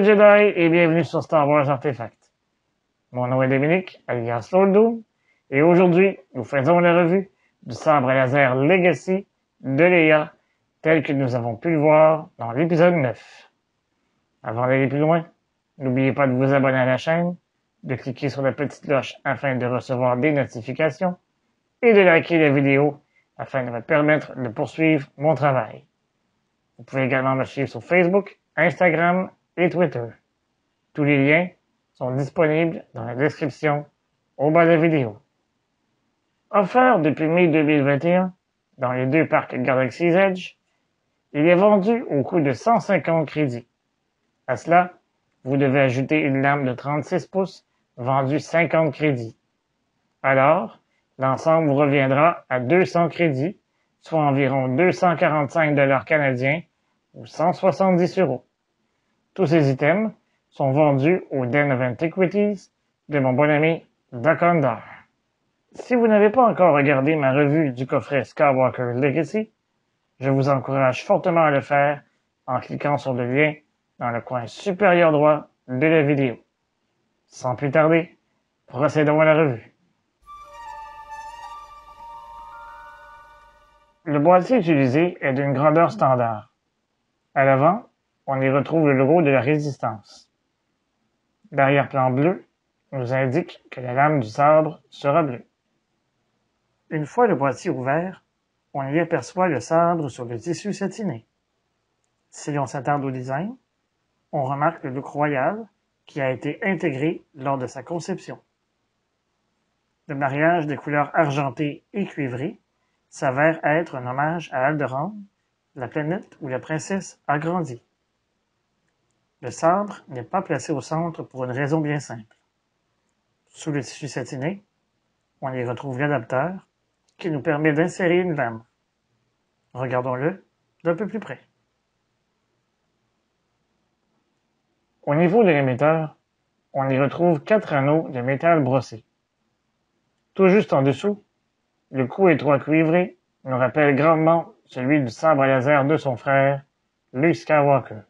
Jedi et bienvenue sur Star Wars Artefact. Mon nom est Dominique, alias Lord Doom, et aujourd'hui, nous faisons la revue du sabre laser Legacy de Leia, tel que nous avons pu le voir dans l'épisode 9. Avant d'aller plus loin, n'oubliez pas de vous abonner à la chaîne, de cliquer sur la petite cloche afin de recevoir des notifications, et de liker la vidéo afin de me permettre de poursuivre mon travail. Vous pouvez également me suivre sur Facebook, Instagram et Twitter. Tous les liens sont disponibles dans la description au bas de la vidéo. Offert depuis mai 2021 dans les deux parcs Galaxy's Edge, il est vendu au coût de 150 crédits. À cela, vous devez ajouter une lame de 36 pouces vendue 50 crédits. Alors, l'ensemble vous reviendra à 200 crédits, soit environ 245 $ canadiens ou 170 €. Tous ces items sont vendus au Den of Antiquities de mon bon ami Dakondar. Si vous n'avez pas encore regardé ma revue du coffret Skywalker Legacy, je vous encourage fortement à le faire en cliquant sur le lien dans le coin supérieur droit de la vidéo. Sans plus tarder, procédons à la revue. Le boîtier utilisé est d'une grandeur standard. À l'avant, on y retrouve le logo de la Résistance. L'arrière-plan bleu nous indique que la lame du sabre sera bleue. Une fois le boîtier ouvert, on y aperçoit le sabre sur le tissu satiné. Si l'on s'attarde au design, on remarque le look royal qui a été intégré lors de sa conception. Le mariage des couleurs argentées et cuivrées s'avère être un hommage à Alderaan, la planète où la princesse a grandi. Le sabre n'est pas placé au centre pour une raison bien simple. Sous le tissu satiné, on y retrouve l'adapteur qui nous permet d'insérer une lame. Regardons-le d'un peu plus près. Au niveau de l'émetteur, on y retrouve 4 anneaux de métal brossé. Tout juste en dessous, le cou étroit cuivré nous rappelle grandement celui du sabre laser de son frère, Luke Skywalker.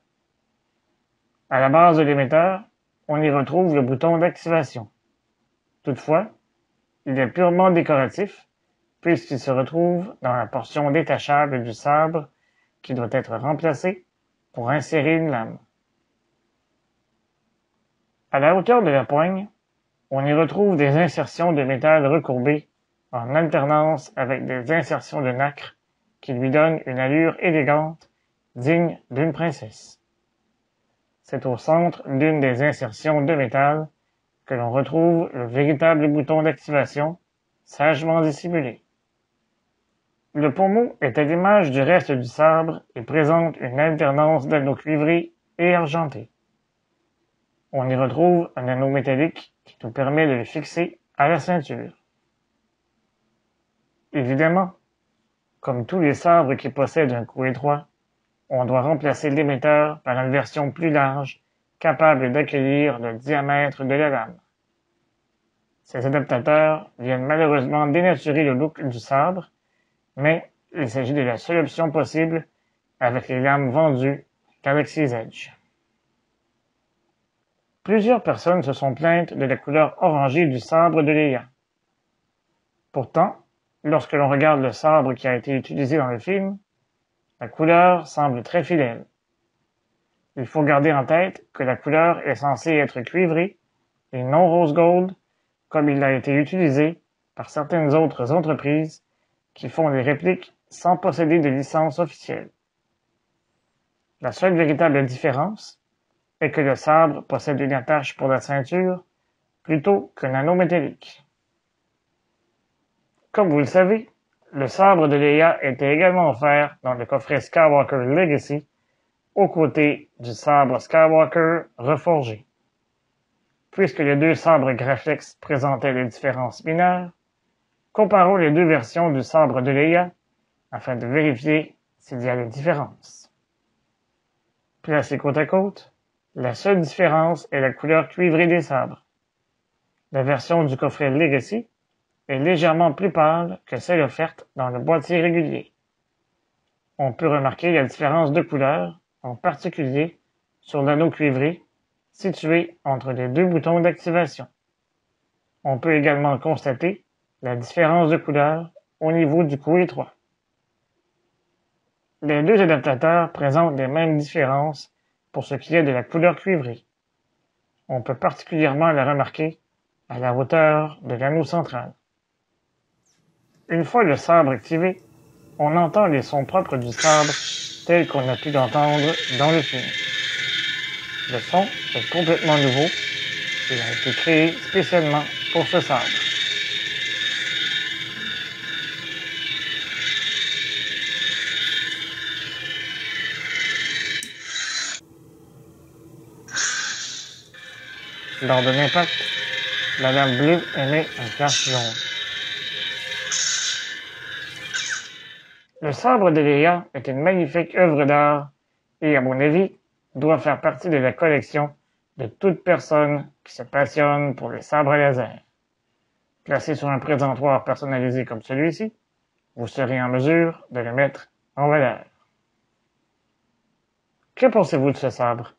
À la base de l'émetteur, on y retrouve le bouton d'activation. Toutefois, il est purement décoratif, puisqu'il se retrouve dans la portion détachable du sabre qui doit être remplacée pour insérer une lame. À la hauteur de la poigne, on y retrouve des insertions de métal recourbées en alternance avec des insertions de nacre qui lui donnent une allure élégante, digne d'une princesse. C'est au centre d'une des insertions de métal que l'on retrouve le véritable bouton d'activation, sagement dissimulé. Le pommeau est à l'image du reste du sabre et présente une alternance d'anneaux cuivrés et argentés. On y retrouve un anneau métallique qui nous permet de le fixer à la ceinture. Évidemment, comme tous les sabres qui possèdent un cou étroit, on doit remplacer l'émetteur par une version plus large, capable d'accueillir le diamètre de la lame. Ces adaptateurs viennent malheureusement dénaturer le look du sabre, mais il s'agit de la seule option possible avec les lames vendues Galaxy's Edge. Plusieurs personnes se sont plaintes de la couleur orangée du sabre de Leia. Pourtant, lorsque l'on regarde le sabre qui a été utilisé dans le film, la couleur semble très fidèle. Il faut garder en tête que la couleur est censée être cuivrée et non rose gold, comme il a été utilisé par certaines autres entreprises qui font des répliques sans posséder de licence officielle. La seule véritable différence est que le sabre possède une attache pour la ceinture plutôt qu'un anneau métallique. Comme vous le savez, le sabre de Leia était également offert dans le coffret Skywalker Legacy, aux côtés du sabre Skywalker reforgé. Puisque les deux sabres Graflex présentaient des différences mineures, comparons les deux versions du sabre de Leia afin de vérifier s'il y a des différences. Placés côte à côte, la seule différence est la couleur cuivrée des sabres. La version du coffret Legacy est légèrement plus pâle que celle offerte dans le boîtier régulier. On peut remarquer la différence de couleur, en particulier sur l'anneau cuivré situé entre les deux boutons d'activation. On peut également constater la différence de couleur au niveau du cou étroit. Les deux adaptateurs présentent les mêmes différences pour ce qui est de la couleur cuivrée. On peut particulièrement la remarquer à la hauteur de l'anneau central. Une fois le sabre activé, on entend les sons propres du sabre tels qu'on a pu l'entendre dans le film. Le son est complètement nouveau et a été créé spécialement pour ce sabre. Lors de l'impact, la lame bleue émet un flash jaune. Le sabre de Leia est une magnifique œuvre d'art et, à mon avis, doit faire partie de la collection de toute personne qui se passionne pour les sabres laser. Placé sur un présentoir personnalisé comme celui-ci, vous serez en mesure de le mettre en valeur. Que pensez-vous de ce sabre?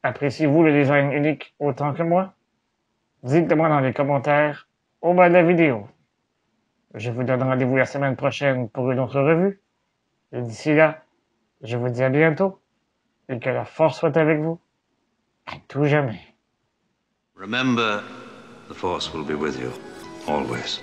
Appréciez-vous le design unique autant que moi? Dites-le-moi dans les commentaires au bas de la vidéo. Je vous donne rendez-vous la semaine prochaine pour une autre revue. Et d'ici là, je vous dis à bientôt et que la force soit avec vous à tout jamais. Remember, the force will be with you, always.